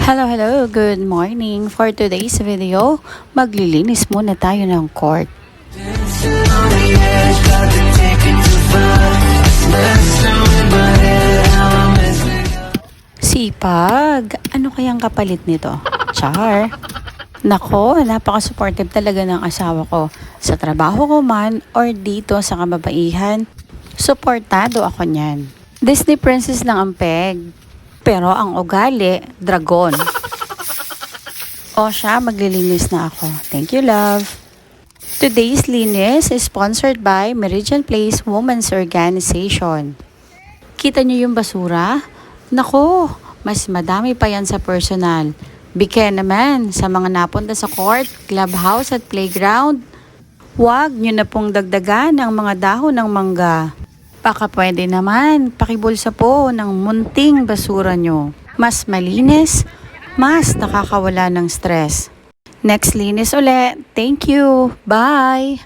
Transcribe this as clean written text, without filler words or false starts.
Hello, good morning. For today's video, maglilinis muna tayo ng court. Sipag, ano kayang kapalit nito? Char. Nako, napaka-supportive talaga ng asawa ko. Sa trabaho ko man or dito sa kababaihan, suportado ako niyan. Disney princess lang ang peg. Pero ang ugali, dragon. O siya, maglilinis na ako. Thank you, love. Today's linis is sponsored by Meridian Place Women's Organization. Kita niyo yung basura? Nako, mas madami pa yan sa personal. Bigyan naman sa mga napunta sa court, clubhouse at playground. Huwag niyo na pong dagdagan ang mga dahon ng mangga. Baka pwede naman, pakibulsa po ng munting basura nyo. Mas malinis, mas nakakawala ng stress. Next linis ulit. Thank you. Bye!